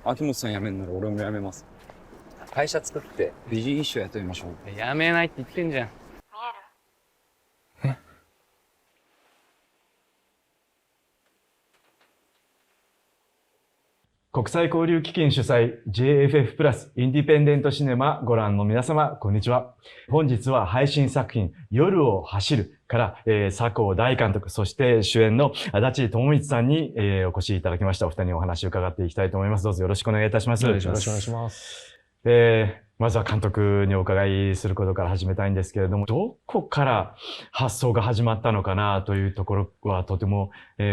秋元さん辞めんなら俺も辞めます。会社作って美人秘書雇いましょう。やめないって言ってんじゃん。国際交流基金主催 JFF プラスインディペンデントシネマご覧の皆様、こんにちは。本日は配信作品夜を走るから、佐藤大監督、そして主演の足立智光さんに、お越しいただきました。お二人にお話を伺っていきたいと思います。どうぞよろしくお願いいたします。よろしくお願いします。まずは監督にお伺いすることから始めたいんですけれども、どこから発想が始まったのかなというところはとても、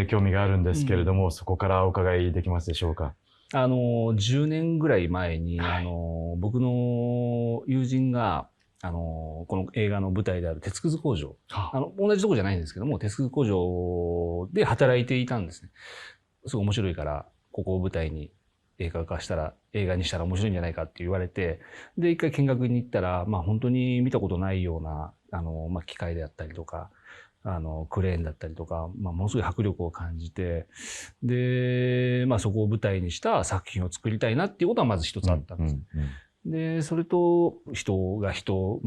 興味があるんですけれども、そこからお伺いできますでしょうか。10年ぐらい前に、はい、僕の友人が、この映画の舞台である鉄くず工場、同じとこじゃないんですけども、鉄くず工場で働いていたんですね。すごい面白いから、ここを舞台に映画化したら、映画にしたら面白いんじゃないかって言われて、で、一回見学に行ったら、本当に見たことないような、機械であったりとか、クレーンだったりとか、ものすごい迫力を感じて、で、そこを舞台にした作品を作りたいなっていうことはまず一つあったんです。で、それと、人が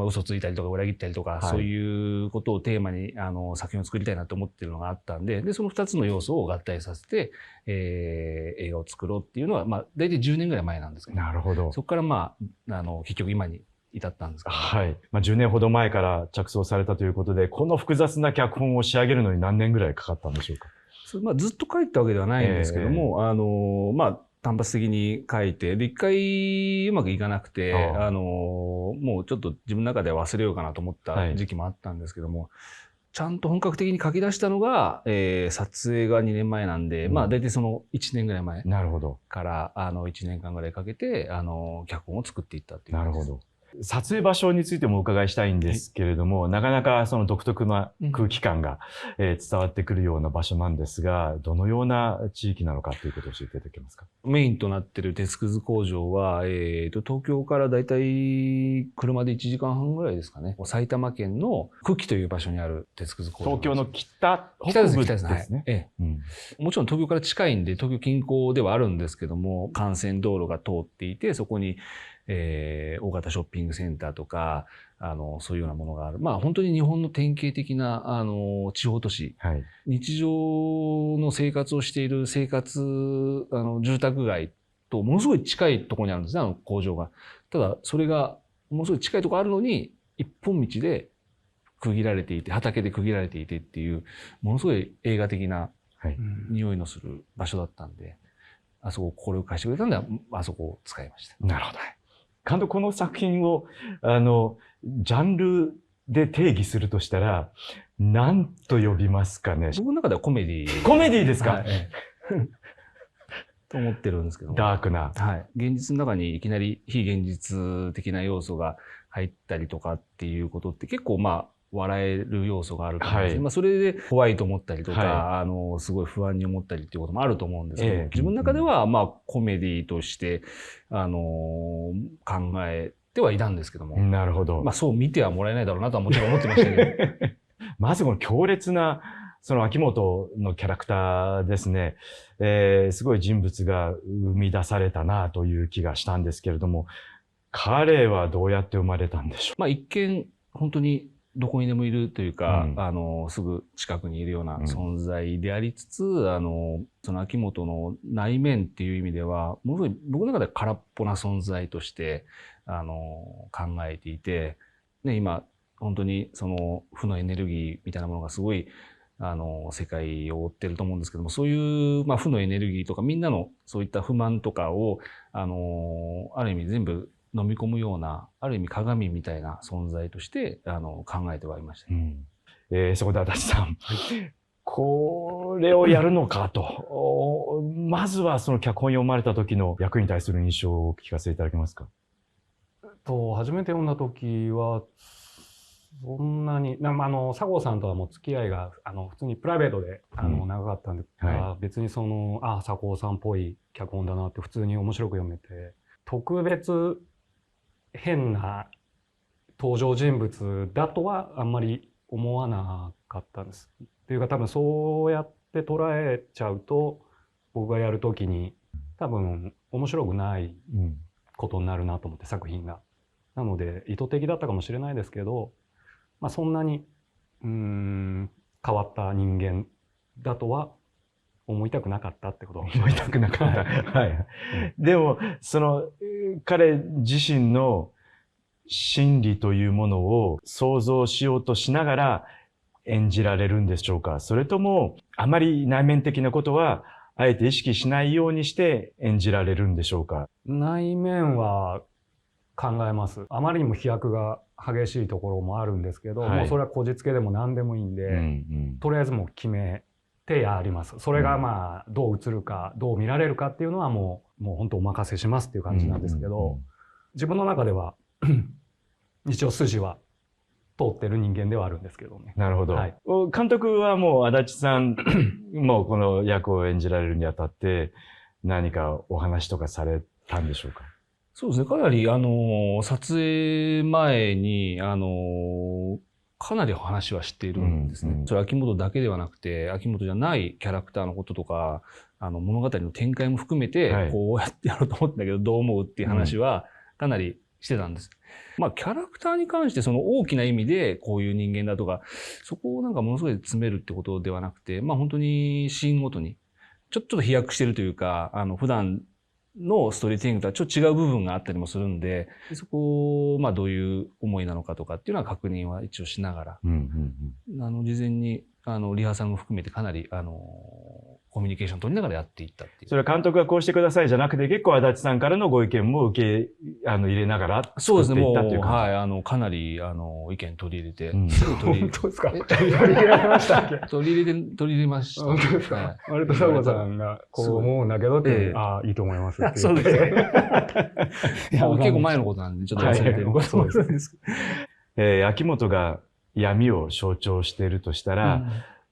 嘘ついたりとか裏切ったりとか、そういうことをテーマに、作品を作りたいなと思ってるのがあったんで、で、その二つの要素を合体させて、映画を作ろうっていうのは、大体10年ぐらい前なんですけど。なるほど。そこから結局今に至ったんですけど、はい。10年ほど前から着想されたということで、この複雑な脚本を仕上げるのに何年ぐらいかかったんでしょうか。ずっと書いたわけではないんですけども、単発的に書いて、で、一回うまくいかなくて、もうちょっと自分の中では忘れようかなと思った時期もあったんですけども、ちゃんと本格的に書き出したのが、撮影が2年前なんで、大体その1年ぐらい前から、1年間ぐらいかけて、脚本を作っていったっていう。なるほど。撮影場所についてもお伺いしたいんですけれども、なかなかその独特な空気感が、伝わってくるような場所なんですが、どのような地域なのかということを教えていただけますか。メインとなっている鉄くず工場は、東京からだいたい車で1時間半ぐらいですかね。埼玉県の久喜という場所にある鉄くず工場。東京の北部ですね。もちろん東京から近いんで、東京近郊ではあるんですけども、幹線道路が通っていて、そこに大型ショッピングセンターとか、そういうようなものがある。本当に日本の典型的な、地方都市。日常の生活をしている住宅街とものすごい近いところにあるんですね、工場が。ただ、それがものすごい近いところあるのに、一本道で区切られていて、畑で区切られていてっていう、ものすごい映画的な匂いのする場所だったんで、あそこをこれを貸してくれたんで、あそこを使いました。なるほど。監督、この作品を、ジャンルで定義するとしたら、何と呼びますかね。僕の中ではコメディ。コメディですか、と思ってるんですけど。ダークな。現実の中にいきなり非現実的な要素が入ったりとかっていうことって結構笑える要素があると思うんですね。それで怖いと思ったりとか、すごい不安に思ったりっていうこともあると思うんですけど、自分の中ではコメディとして、考えてはいたんですけども。なるほど。そう見てはもらえないだろうなとはもちろん思ってましたけど。まずこの強烈な、その秋元のキャラクターですね。すごい人物が生み出されたなという気がしたんですけれども、彼はどうやって生まれたんでしょう。一見、本当にどこにでもいるというか、すぐ近くにいるような存在でありつつ、その秋元の内面っていう意味では、ものすごい僕の中では空っぽな存在として、考えていて、今、本当にその負のエネルギーみたいなものがすごい、世界を覆ってると思うんですけども、そういう、負のエネルギーとか、みんなのそういった不満とかを、ある意味全部飲み込むような、ある意味鏡みたいな存在として、考えてはいました。そこで足立さん。これをやるのかと。まずはその脚本読まれた時の役に対する印象をお聞かせいただけますか。初めて読んだ時は、そんなに、佐合さんとはもう付き合いが、普通にプライベートで、長かったんで、別に佐合さんっぽい脚本だなって普通に面白く読めて、特別変な登場人物だとはあんまり思わなかったんです。っていうか多分そうやって捉えちゃうと、僕がやるときに多分面白くないことになるなと思って作品が。なので意図的だったかもしれないですけど、まあ、そんなに変わった人間だとは思いたくなかったってことかもしれない。思いたくなかった。はい。でも、彼自身の心理というものを想像しようとしながら演じられるんでしょうか？それとも、あまり内面的なことは、あえて意識しないようにして演じられるんでしょうか？内面は考えます。あまりにも飛躍が激しいところもあるんですけど、はい、もうそれはこじつけでも何でもいいんで、とりあえずもう決めてやります。それがまあどう映るか、どう見られるかっていうのはもう本当お任せしますっていう感じなんですけど、自分の中では一応筋は通ってる人間ではあるんですけどね。なるほど。はい、監督はもう足立さんもこの役を演じられるにあたって何かお話とかされたんでしょうか？そうですね。かなり、撮影前に、かなり話はしているんですね。それ秋元だけではなくて、秋元じゃないキャラクターのこととか、物語の展開も含めて、はい、こうやってやろうと思ったんだけど、どう思うっていう話は、かなりしてたんです。まあ、キャラクターに関して、その大きな意味で、こういう人間だとか、そこをなんかものすごい詰めるってことではなくて、まあ、本当にシーンごとに、ちょっと飛躍してるというか、普段、のストーリーテリングとはちょっと違う部分があったりもするんで、そこを、まあどういう思いなのかとかっていうのは確認は一応しながら、事前に、リハーサルも含めてかなり、コミュニケーション取りながらやっていったっていう。それは監督がこうしてくださいじゃなくて、結構足立さんからのご意見も入れながら作っていったっていう感じ。はい、かなり、意見取り入れて、本当ですか？取り入れられましたっけ？取り入れました。本当ですか？割と佐合さんがこう思うんだけどって、ああ、いいと思いますって。そうですね。結構前のことなんで、ちょっと忘れてることもあるんですけど。秋元が闇を象徴しているとしたら、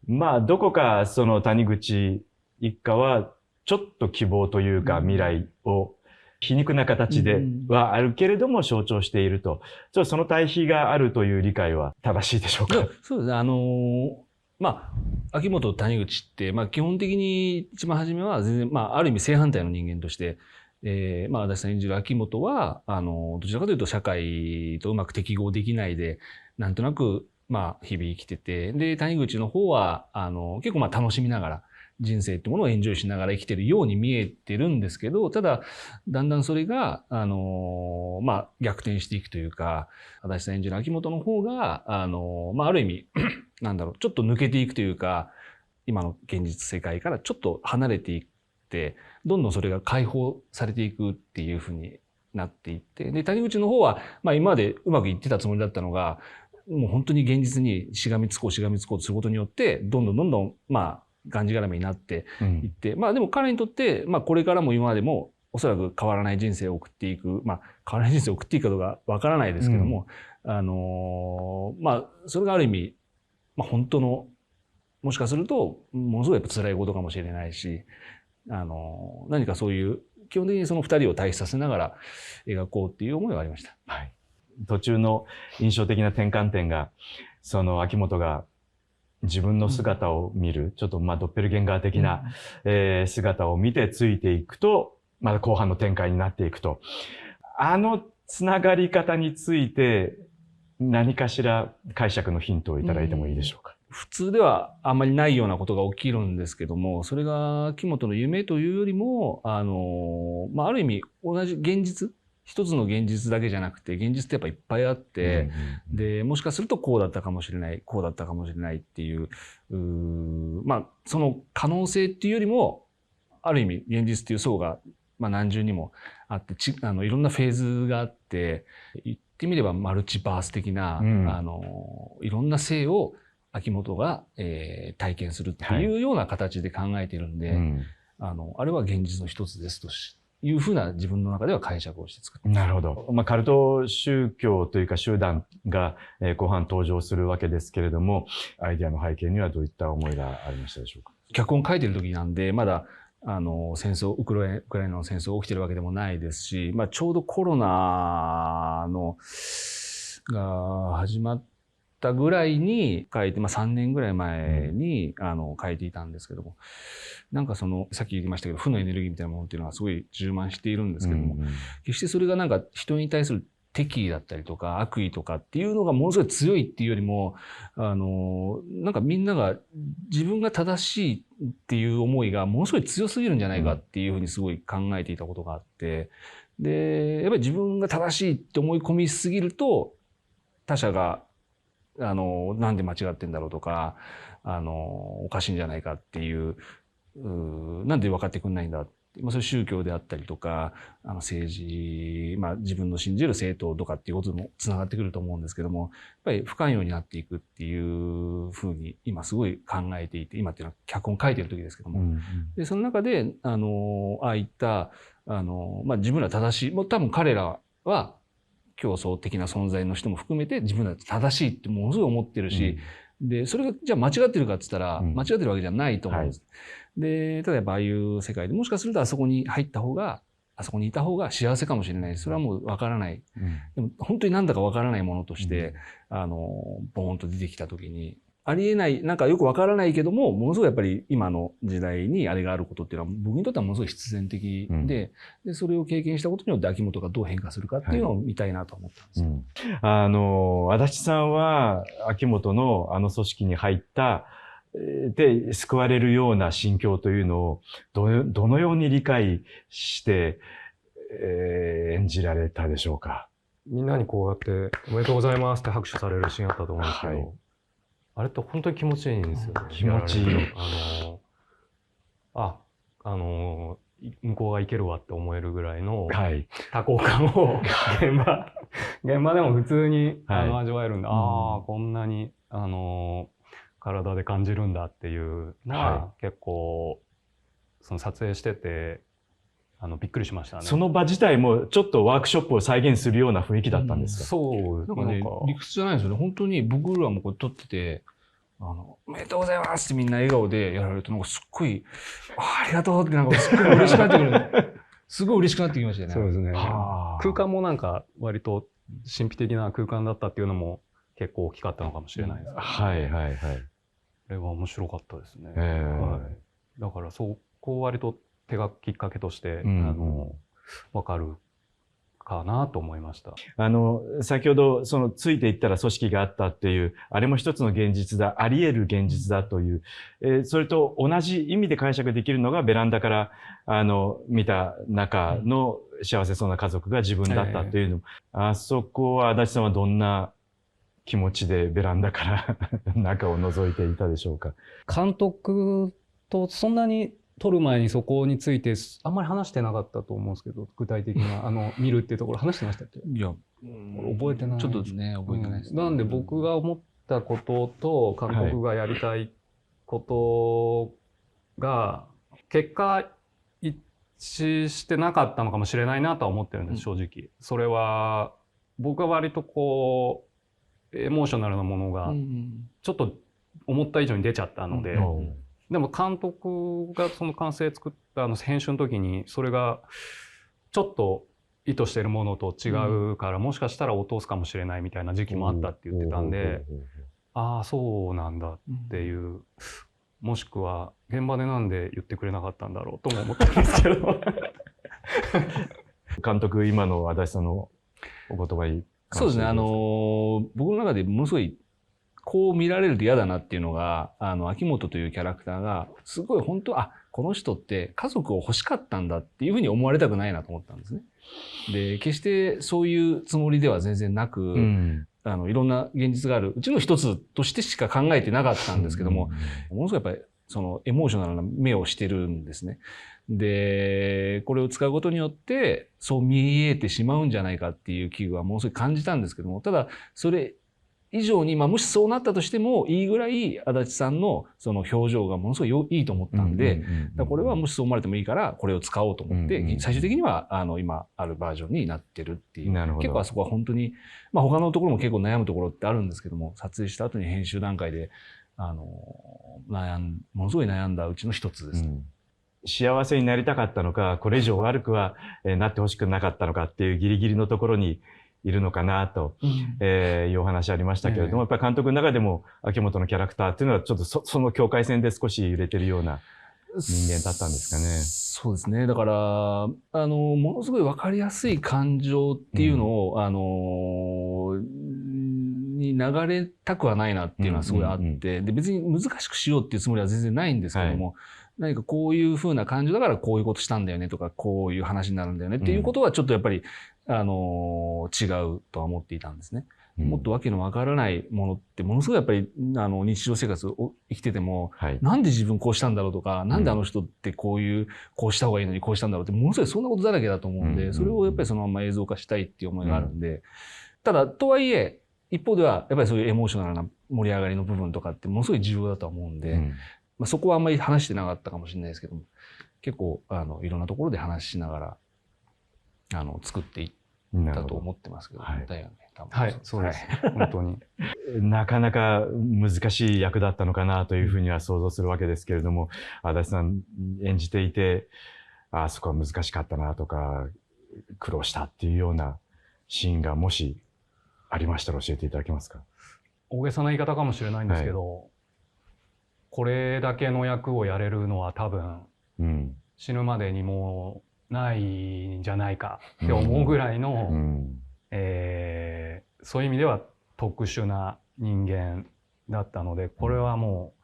まあ、どこかその谷口一家はちょっと希望というか未来を皮肉な形ではあるけれども象徴していると。その対比があるという理解は正しいでしょうか？そうですね。まあ、秋元と谷口って、まあ基本的に一番初めは全然、まあある意味正反対の人間として、まあ足立さん演じる秋元は、どちらかというと社会とうまく適合できないで、なんとなく、まあ日々生きてて、で、谷口の方は、結構まあ楽しみながら、人生ってものをエンジョイしながら生きてるように見えてるんですけど、ただ、だんだんそれが、まあ、逆転していくというか、足立さん演じる秋元の方が、まあ、ある意味、なんだろう、ちょっと抜けていくというか、今の現実世界からちょっと離れていって、どんどんそれが解放されていくっていうふうになっていって、で、谷口の方は、まあ、今までうまくいってたつもりだったのが、もう本当に現実にしがみつこうとすることによって、どんどん、まあ、がんじがらめになっていって、まあでも彼にとって、まあこれからも今までもおそらく変わらない人生を送っていく、まあ変わらない人生を送っていくかどうかわからないですけども、まあそれがある意味、まあ本当の、もしかするとものすごいやっぱ辛いことかもしれないし、何かそういう基本的にその二人を対比させながら描こうっていう思いはありました。はい。途中の印象的な転換点が、その秋元が自分の姿を見る、ちょっとまあドッペルゲンガー的な、姿を見てついていくと、まだ後半の展開になっていくと。つながり方について何かしら解釈のヒントをいただいてもいいでしょうか？普通ではあんまりないようなことが起きるんですけども、それが秋元の夢というよりも、まあ、ある意味同じ現実、一つの現実だけじゃなくて、現実ってやっぱいっぱいあって、で、もしかするとこうだったかもしれない、こうだったかもしれないっていう、まあ、その可能性っていうよりも、ある意味現実っていう層が、まあ何重にもあって、いろんなフェーズがあって、言ってみればマルチバース的な、いろんな性を秋元が、体験するっていうような形で考えているんで、あれは現実の一つですというふうな自分の中では解釈をして作ってます。なるほど。まあ、カルト宗教というか集団が後半登場するわけですけれども、アイデアの背景にはどういった思いがありましたでしょうか？脚本書いてる時なんで、まだ、戦争、ウクライナの戦争起きてるわけでもないですし、まあ、ちょうどコロナが始まっったぐらいに書いて、3年ぐらい前に書いていたんですけども、なんかさっき言いましたけど、負のエネルギーみたいなものっていうのはすごい充満しているんですけども、決してそれがなんか人に対する敵意だったりとか悪意とかっていうのがものすごい強いっていうよりも、なんかみんなが自分が正しいっていう思いがものすごい強すぎるんじゃないかっていうふうにすごい考えていたことがあって、で、やっぱり自分が正しいって思い込みすぎると、他者が、なんで間違ってんだろうとか、おかしいんじゃないかっていう、なんで分かってくんないんだ。そういう宗教であったりとか、政治、自分の信じる政党とかっていうこともつながってくると思うんですけども、やっぱり不寛容になっていくっていうふうに今すごい考えていて、今っていうのは脚本書いてる時ですけども、でその中で、ああいった、自分ら正しい、もう多分彼らは競争的な存在の人も含めて自分ら正しいってものすごい思ってるし、で、それがじゃあ間違ってるかって言ったら、間違ってるわけじゃないと思うんです。で、ただやっぱああいう世界でもしかするとあそこに入った方が、あそこにいた方が幸せかもしれない。それはもうわからない。でも本当になんだかわからないものとして、ボーンと出てきた時に、ありえない、なんかよくわからないけども、ものすごいやっぱり今の時代にあれがあることっていうのは、僕にとってはものすごい必然的で、で、それを経験したことによって秋元がどう変化するかっていうのを見たいなと思ったんですよ。足立さんは秋元の組織に入ったで救われるような心境というのをどのように理解して、演じられたでしょうか。みんなにこうやっておめでとうございますって拍手されるシーンあったと思うんですけど、あれって本当に気持ちいいんですよね。気持ちいい。向こうがいけるわって思えるぐらいの多幸感を現場でも普通に味わえるんで、こんなに体で感じるんだっていうのは結構その撮影しててびっくりしましたね。その場自体もちょっとワークショップを再現するような雰囲気だったんですか？そうなんかね、理屈じゃないですよね。本当に僕らもこう撮ってて、おめでとうございますってみんな笑顔でやられると、なんかすっごい、ありがとうってなんかすっごい嬉しくなってくる。すごい嬉しくなってきましたよね。そうですね。空間もなんか割と神秘的な空間だったっていうのも結構大きかったのかもしれないです、ね。はいはいはい。あれは面白かったですね。だからそこを割と手がきっかけとして、わかるかなと思いました。先ほどついていったら組織があったっていう、あれも一つの現実だ、あり得る現実だという、それと同じ意味で解釈できるのがベランダから見た中の幸せそうな家族が自分だったというの、あそこは足立さんはどんな気持ちでベランダから中を覗いていたでしょうか？監督とそんなに撮る前にそこについてあんまり話してなかったと思うんですけど、具体的な見るっていうところ話してましたっけ？いや、覚えてない。ちょっとね、覚えてないです、なんで僕が思ったことと監督がやりたいことが結果一致してなかったのかもしれないなとは思ってるんです、正直。それは僕は割とこうエモーショナルなものがちょっと思った以上に出ちゃったので、でも監督がその完成作った編集の時にそれがちょっと意図しているものと違うから、もしかしたら落とすかもしれないみたいな時期もあったって言ってたんで、ああそうなんだっていう、もしくは現場でなんで言ってくれなかったんだろうとも思ったんですけど監督、今の足立さんのお言葉に。そうですね、僕の中でものすごいこう見られると嫌だなっていうのが、秋元というキャラクターが、すごい本当、この人って家族を欲しかったんだっていうふうに思われたくないなと思ったんですね。で、決してそういうつもりでは全然なく、いろんな現実があるうちの一つとしてしか考えてなかったんですけども、ものすごいやっぱりそのエモーショナルな目をしてるんですね。で、これを使うことによってそう見えてしまうんじゃないかっていう危惧はものすごい感じたんですけども、ただそれ以上に、もしそうなったとしてもいいぐらい足立さんのその表情がものすごいいいと思ったんで、これはもしそう思われてもいいからこれを使おうと思って、最終的には今あるバージョンになってるっていう。結構あそこは本当に、他のところも結構悩むところってあるんですけども、撮影した後に編集段階でものすごい悩んだうちの一つですね。幸せになりたかったのか、これ以上悪くはなってほしくなかったのかっていうギリギリのところにいるのかなと、いうお話ありましたけれども、やっぱり監督の中でも秋元のキャラクターっていうのはちょっとその境界線で少し揺れてるような人間だったんですかね。そうですね。だから、ものすごい分かりやすい感情っていうのを、に流れたくはないなっていうのはすごいあって、で、別に難しくしようっていうつもりは全然ないんですけども、何かこういう風な感情だからこういうことしたんだよねとか、こういう話になるんだよねっていうことはちょっとやっぱり、違うとは思っていたんですね。もっとわけのわからないものってものすごいやっぱり日常生活を生きてても、なんで自分こうしたんだろうとか、なんであの人ってこうした方がいいのにこうしたんだろうってものすごいそんなことだらけだと思うんで、それをやっぱりそのまま映像化したいっていう思いがあるんで、ただとはいえ一方ではやっぱりそういうエモーショナルな盛り上がりの部分とかってものすごい重要だとは思うんで、まあ、そこはあんまり話してなかったかもしれないですけども、結構いろんなところで話しながら作っていったと思ってますけど、だよね。はい、そうです。本当に。なかなか難しい役だったのかなというふうには想像するわけですけれども、足立さん演じていて、あそこは難しかったなとか、苦労したっていうようなシーンがもしありましたら教えていただけますか？大げさな言い方かもしれないんですけど、これだけの役をやれるのは多分、死ぬまでにもうないんじゃないかって思うぐらいの、そういう意味では特殊な人間だったので、これはも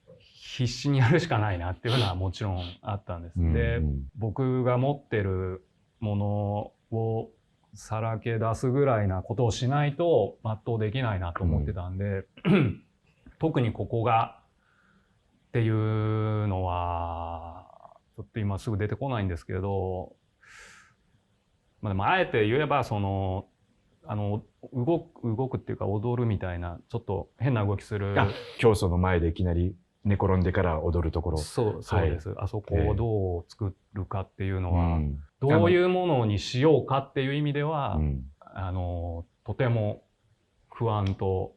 う必死にやるしかないなっていうのはもちろんあったんです。で、僕が持ってるものをさらけ出すぐらいなことをしないと全うできないなと思ってたんで、特にここがっていうのはちょっと今すぐ出てこないんですけど、まあ、でもあえて言えば動くっていうか踊るみたいなちょっと変な動きする教祖の前でいきなり寝転んでから踊るところ。そうです。あそこをどう作るかっていうのは、どういうものにしようかっていう意味では、とても不安と、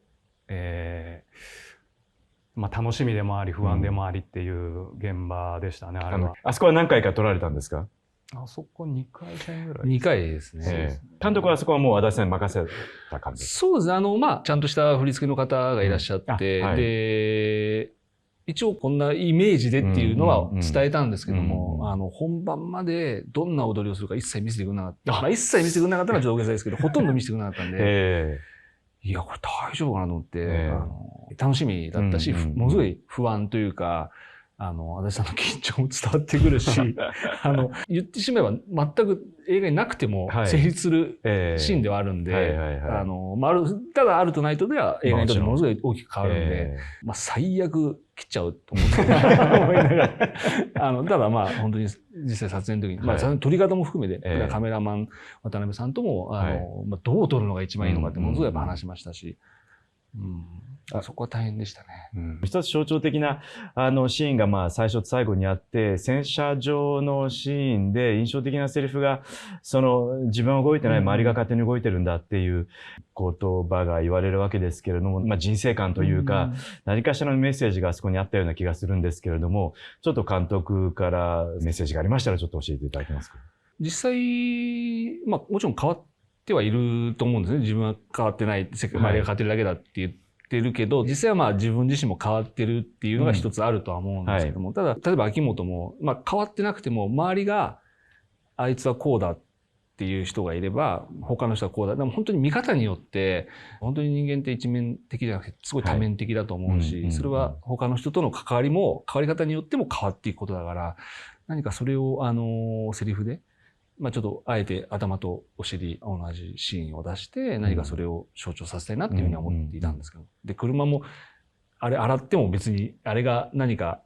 まあ楽しみでもあり不安でもありっていう現場でしたね、あれは。あそこは何回か撮られたんですか？あそこ2回戦ぐらい。2回ですね。監督はあそこはもう足立さんに任せた感じですか？そうですね。まあ、ちゃんとした振り付けの方がいらっしゃって、で、一応こんなイメージでっていうのは伝えたんですけども、本番までどんな踊りをするか一切見せてくれなかった。まあ、一切見せてくれなかったのはちょっと大げさですけど、ほとんど見せてくれなかったんで、いや、これ大丈夫かなと思って、楽しみだったし、ものすごい不安というか、足立さんの緊張も伝わってくるし、言ってしまえば全く映画になくても成立するシーンではあるんで、ただあるとないとでは映画にとってものすごい大きく変わるんで、まあ最悪切っちゃうと思って思いながら、ただまあ本当に実際撮影の時に、まあ撮り方も含めて、カメラマン渡辺さんとも、まあどう撮るのが一番いいのかってものすごいやっぱ話しましたし、そこは大変でしたね。一つ象徴的なシーンがまあ最初と最後にあって、洗車場のシーンで印象的なセリフが、自分は動いてない、周りが勝手に動いてるんだっていう言葉が言われるわけですけれども、まあ人生観というか、何かしらのメッセージがあそこにあったような気がするんですけれども、ちょっと監督からメッセージがありましたらちょっと教えていただけますか？実際、まあもちろん変わってはいると思うんですね。自分は変わってない、周りが変わってるだけだって言ってるけど、実際はまあ自分自身も変わってるっていうのが一つあるとは思うんですけども、ただ、例えば秋元も、まあ変わってなくても、周りがあいつはこうだっていう人がいれば、他の人はこうだ。でも本当に見方によって、本当に人間って一面的じゃなくて、すごい多面的だと思うし、それは他の人との関わり方によっても変わっていくことだから、何かそれをセリフで、まあちょっとあえて頭とお尻同じシーンを出して何かそれを象徴させたいなっていうふうに思っていたんですけど。で、車もあれ洗っても別にあれが何か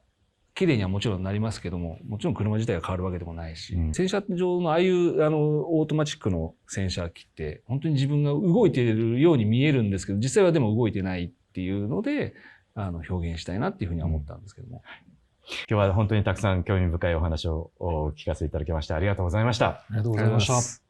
綺麗にはもちろんなりますけども、もちろん車自体が変わるわけでもないし、洗車場のああいうオートマチックの洗車機って本当に自分が動いているように見えるんですけど、実際はでも動いてないっていうので表現したいなっていうふうには思ったんですけども。今日は本当にたくさん興味深いお話をお聞かせいただきましてありがとうございました。ありがとうございました。